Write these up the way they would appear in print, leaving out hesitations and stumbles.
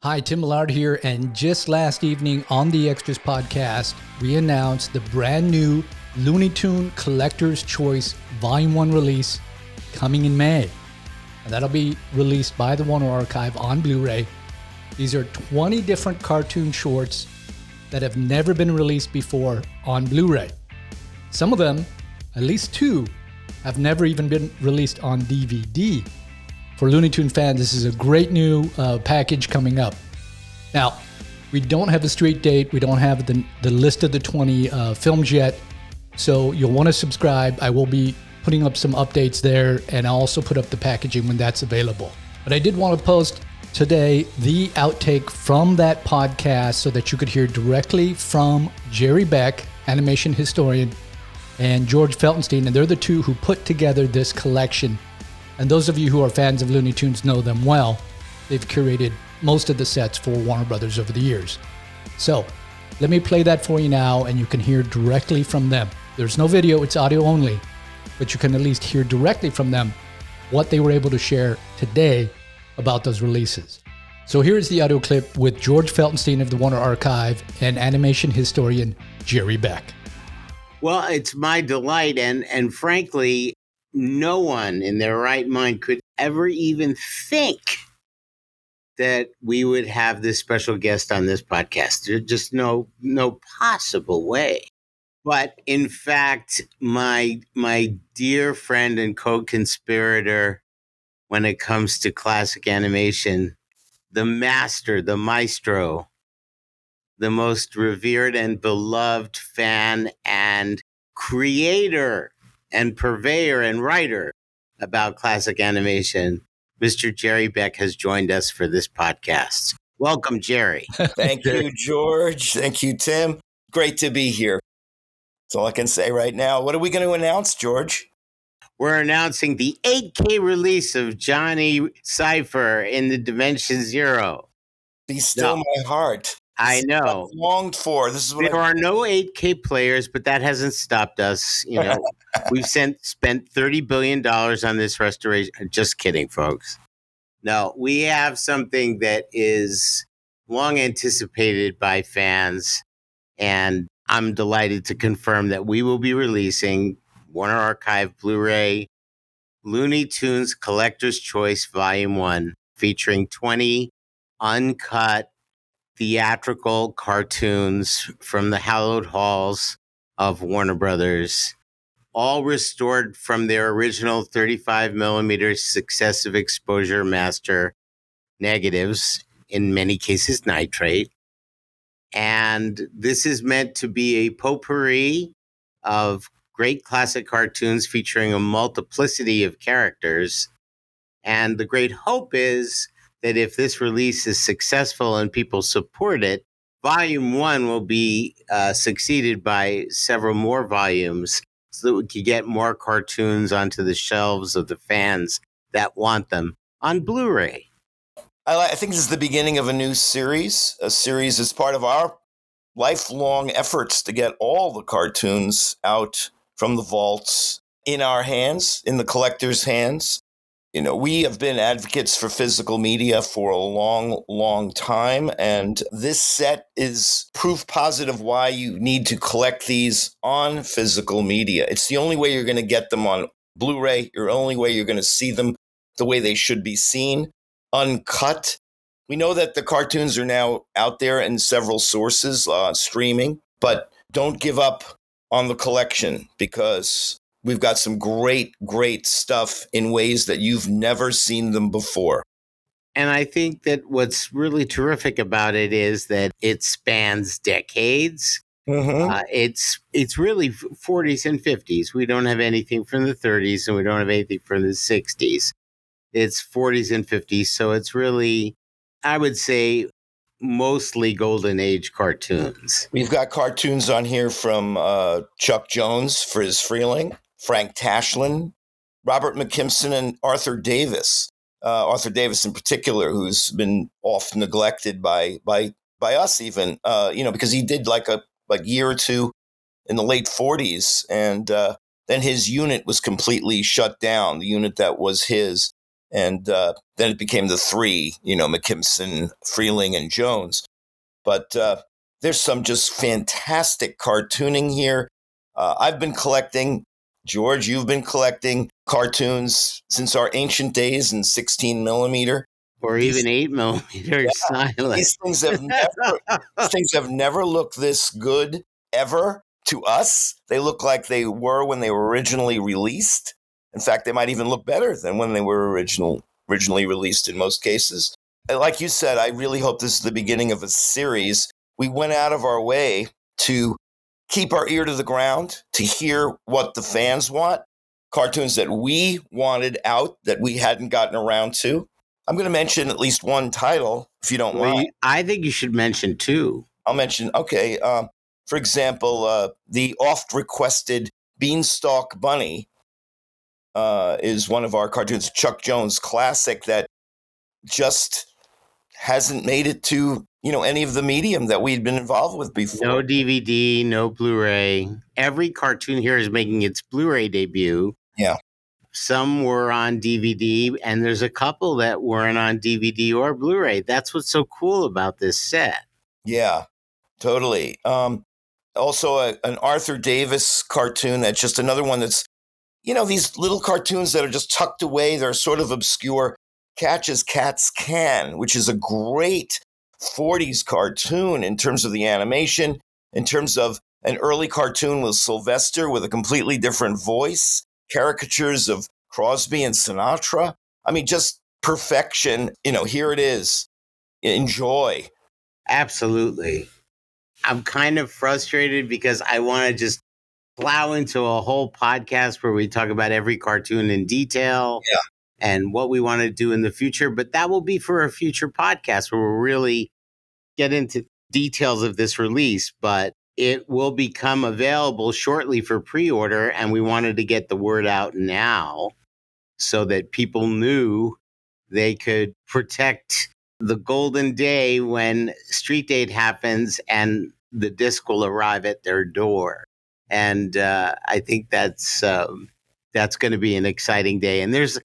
Hi, Tim Millard here, and just last evening on the Extras podcast, we announced the brand new Looney Tune Collector's Choice Volume 1 release coming in May. And that'll be released by the Warner Archive on Blu-ray. These are 20 different cartoon shorts that have never been released before on Blu-ray. Some of them, at least two, have never even been released on DVD. For Looney Tune fans, this is a great new package coming up. Now, we don't have a street date. We don't have the list of the 20 films yet. So you'll want to subscribe. I will be putting up some updates there, and I'll also put up the packaging when that's available. But I did want to post today the outtake from that podcast so that you could hear directly from Jerry Beck, animation historian, and George Feltenstein. And they're the two who put together this collection. And those of you who are fans of Looney Tunes know them well. They've curated most of the sets for Warner Brothers over the years. So let me play that for you now, and you can hear directly from them. There's no video, it's audio only, but you can at least hear directly from them what they were able to share today about those releases. So here's the audio clip with George Feltenstein of the Warner Archive and animation historian Jerry Beck. Well, it's my delight, and frankly, no one in their right mind could ever even think that we would have this special guest on this podcast. There's just no possible way. But in fact, my dear friend and co-conspirator when it comes to classic animation, the master, the maestro, the most revered and beloved fan and creator and purveyor and writer about classic animation, Mr. Jerry Beck has joined us for this podcast. Welcome, Jerry. Thank you, George. Thank you, Tim. Great to be here. That's all I can say right now. What are we going to announce, George? We're announcing the 8K release of Johnny Cypher in the Dimension Zero. Be still my heart. I know. I've longed for. This is what there are no 8K players, but that hasn't stopped us. You know, we've spent $30 billion on this restoration. Just kidding, folks. No, we have something that is long anticipated by fans, and I'm delighted to confirm that we will be releasing Warner Archive Blu-ray Looney Tunes Collector's Choice Volume 1, featuring 20 uncut theatrical cartoons from the hallowed halls of Warner Brothers, all restored from their original 35 millimeter successive exposure master negatives, in many cases nitrate. And this is meant to be a potpourri of great classic cartoons featuring a multiplicity of characters. And the great hope is that if this release is successful and people support it, Volume 1 will be succeeded by several more volumes so that we can get more cartoons onto the shelves of the fans that want them on Blu-ray. I think this is the beginning of a new series. A series is part of our lifelong efforts to get all the cartoons out from the vaults in our hands, in the collector's hands. You know, we have been advocates for physical media for a long, long time, and this set is proof positive why you need to collect these on physical media. It's the only way you're going to get them on Blu-ray. The only way you're going to see them the way they should be seen, uncut. We know that the cartoons are now out there in several sources, streaming, but don't give up on the collection because we've got some great, great stuff in ways that you've never seen them before. And I think that what's really terrific about it is that it spans decades. Mm-hmm. It's really 40s and 50s. We don't have anything from the 30s and we don't have anything from the 60s. It's 40s and 50s. So it's really, I would say, mostly golden age cartoons. We've got cartoons on here from Chuck Jones, Friz Freleng, Frank Tashlin, Robert McKimson, and Arthur Davis. Arthur Davis in particular, who's been oft neglected by us even, because he did like a year or two in the late 40s, and then his unit was completely shut down, the unit that was his. And then it became the three, McKimson, Freeling, and Jones. But there's some just fantastic cartooning here. I've been collecting, George, you've been collecting cartoons since our ancient days in 16 millimeter. Or even 8mm silent. These things have never looked this good ever to us. They look like they were when they were originally released. In fact, they might even look better than when they were originally released in most cases. And like you said, I really hope this is the beginning of a series. We went out of our way to keep our ear to the ground, to hear what the fans want, cartoons that we wanted out that we hadn't gotten around to. I'm going to mention at least one title, if you don't mind. I think you should mention two. I'll mention, okay, for example, the oft-requested Beanstalk Bunny is one of our cartoons, Chuck Jones classic that just hasn't made it to, any of the medium that we'd been involved with before. No DVD, no Blu-ray. Every cartoon here is making its Blu-ray debut. Yeah. Some were on DVD, and there's a couple that weren't on DVD or Blu-ray. That's what's so cool about this set. Yeah, totally. Also, an Arthur Davis cartoon that's just another one that's, these little cartoons that are just tucked away. They're sort of obscure. Catch as Cats Can, which is a great 40s cartoon in terms of the animation, in terms of an early cartoon with Sylvester with a completely different voice, caricatures of Crosby and Sinatra. I mean, just perfection. Here it is. Enjoy. Absolutely. I'm kind of frustrated because I want to just plow into a whole podcast where we talk about every cartoon in detail. Yeah. And what we want to do in the future. But that will be for a future podcast where we'll really get into details of this release. But it will become available shortly for pre-order. And we wanted to get the word out now so that people knew they could protect the golden day when Street Date happens and the disc will arrive at their door. And I think that's going to be an exciting day. And there's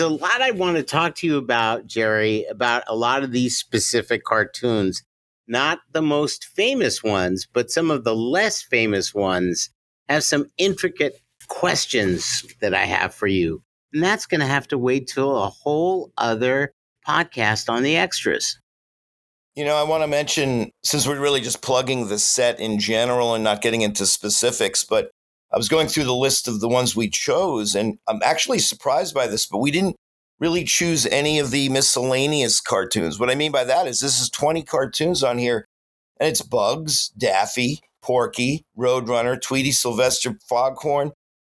a lot I want to talk to you about, Jerry, about a lot of these specific cartoons. Not the most famous ones, but some of the less famous ones have some intricate questions that I have for you. And that's going to have to wait till a whole other podcast on the extras. I want to mention, since we're really just plugging the set in general and not getting into specifics, but I was going through the list of the ones we chose, and I'm actually surprised by this, but we didn't really choose any of the miscellaneous cartoons. What I mean by that is this is 20 cartoons on here, and it's Bugs, Daffy, Porky, Roadrunner, Tweety, Sylvester, Foghorn.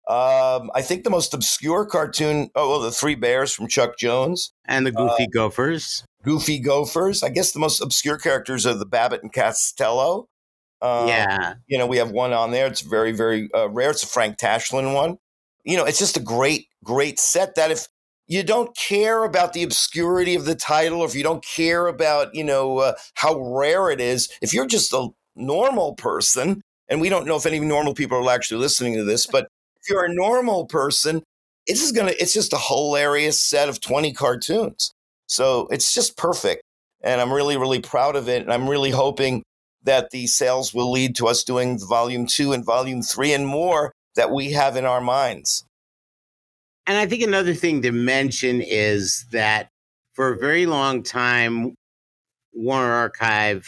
I think the most obscure cartoon, the Three Bears from Chuck Jones. And the Goofy Gophers. Goofy Gophers. I guess the most obscure characters are the Babbitt and Costello. Yeah. We have one on there. It's very, very rare. It's a Frank Tashlin one. It's just a great, great set that if you don't care about the obscurity of the title, or if you don't care about, how rare it is, if you're just a normal person, and we don't know if any normal people are actually listening to this, but if you're a normal person, it's just a hilarious set of 20 cartoons. So it's just perfect. And I'm really, really proud of it. And I'm really hoping that the sales will lead to us doing volume 2 and volume 3 and more that we have in our minds. And I think another thing to mention is that for a very long time, Warner Archive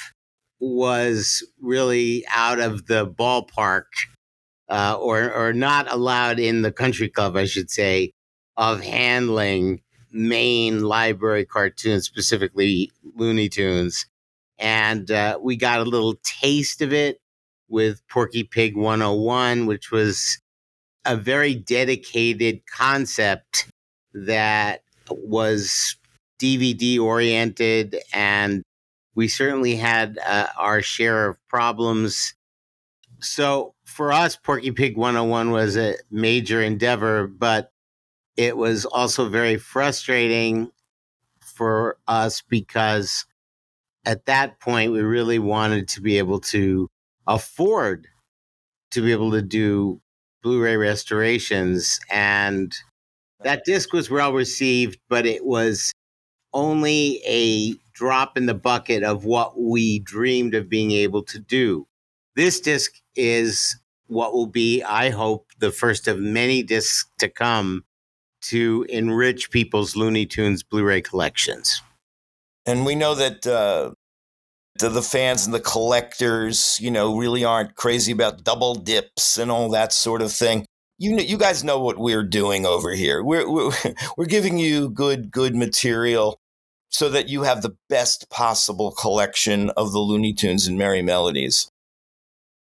was really out of the ballpark or not allowed in the country club, I should say, of handling main library cartoons, specifically Looney Tunes. And we got a little taste of it with Porky Pig 101, which was a very dedicated concept that was DVD oriented. And we certainly had our share of problems. So for us, Porky Pig 101 was a major endeavor, but it was also very frustrating for us because at that point, we really wanted to be able to afford to be able to do Blu-ray restorations. And That disc was well received, but it was only a drop in the bucket of what we dreamed of being able to do. This disc is what will be, I hope, the first of many discs to come to enrich people's Looney Tunes Blu-ray collections. And we know that the fans and the collectors, really aren't crazy about double dips and all that sort of thing. You guys know what we're doing over here. We're giving you good material so that you have the best possible collection of the Looney Tunes and Merry Melodies.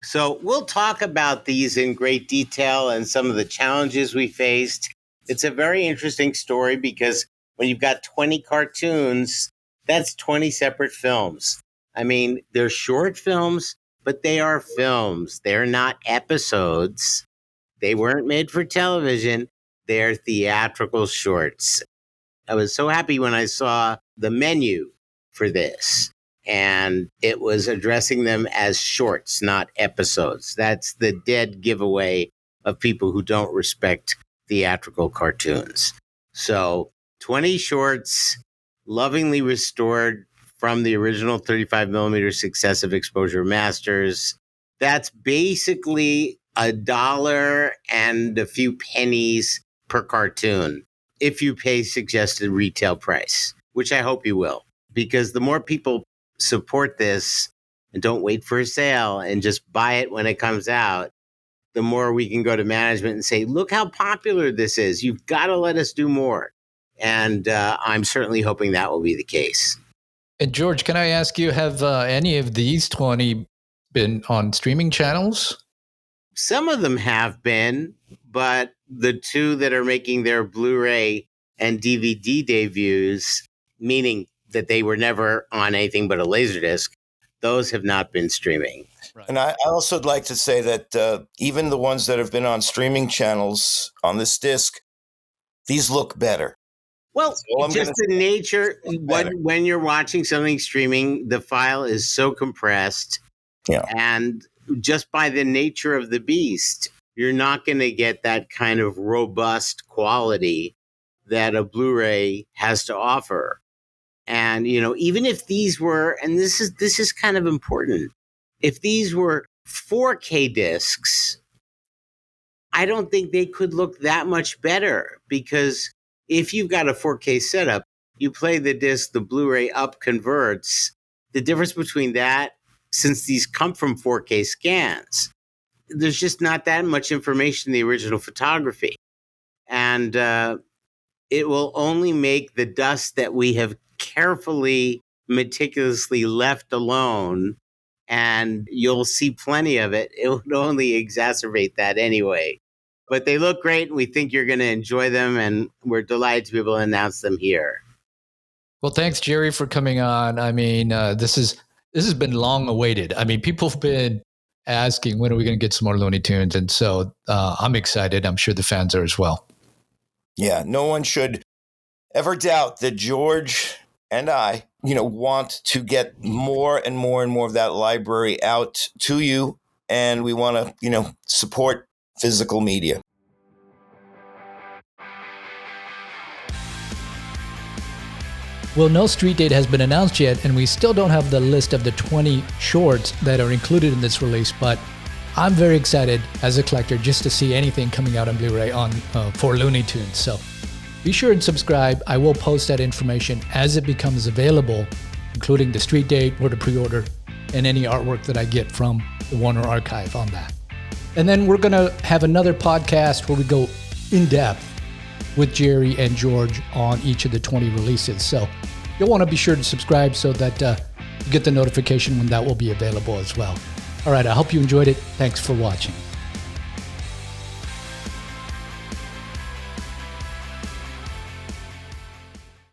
So we'll talk about these in great detail and some of the challenges we faced. It's a very interesting story because when you've got 20 cartoons, that's 20 separate films. I mean, they're short films, but they are films. They're not episodes. They weren't made for television. They're theatrical shorts. I was so happy when I saw the menu for this, and it was addressing them as shorts, not episodes. That's the dead giveaway of people who don't respect theatrical cartoons. So 20 shorts, lovingly restored from the original 35 millimeter successive exposure masters. That's basically $1 and a few pennies per cartoon if you pay suggested retail price, which I hope you will, because the more people support this and don't wait for a sale and just buy it when it comes out, the more we can go to management and say, look how popular this is. You've got to let us do more. And I'm certainly hoping that will be the case. And George, can I ask you, have any of these 20 been on streaming channels? Some of them have been, but the two that are making their Blu-ray and DVD debuts, meaning that they were never on anything but a Laserdisc, those have not been streaming. Right. And I also would like to say that even the ones that have been on streaming channels on this disc, these look better. Well, just the nature, when you're watching something streaming, the file is so compressed. Yeah. And just by the nature of the beast, you're not going to get that kind of robust quality that a Blu-ray has to offer. And, even if these were, and this is kind of important, if these were 4K discs, I don't think they could look that much better, because if you've got a 4K setup, you play the disc, the Blu-ray up converts. The difference between that, since these come from 4K scans, there's just not that much information in the original photography. And it will only make the dust that we have carefully, meticulously left alone, and you'll see plenty of it. It would only exacerbate that anyway. But they look great, and we think you're going to enjoy them, and we're delighted to be able to announce them here. Well, thanks, Jerry, for coming on. I mean, this has been long awaited. I mean, people have been asking, when are we going to get some more Looney Tunes? And so I'm excited. I'm sure the fans are as well. Yeah, no one should ever doubt that George and I, want to get more and more and more of that library out to you. And we want to, support physical media. Well, no street date has been announced yet, and we still don't have the list of the 20 shorts that are included in this release, but I'm very excited as a collector just to see anything coming out on Blu-ray for Looney Tunes. So be sure and subscribe. I will post that information as it becomes available, including the street date, where to pre-order, and any artwork that I get from the Warner Archive on that. And then we're going to have another podcast where we go in depth with Jerry and George on each of the 20 releases. So you'll want to be sure to subscribe so that you get the notification when that will be available as well. All right, I hope you enjoyed it. Thanks for watching.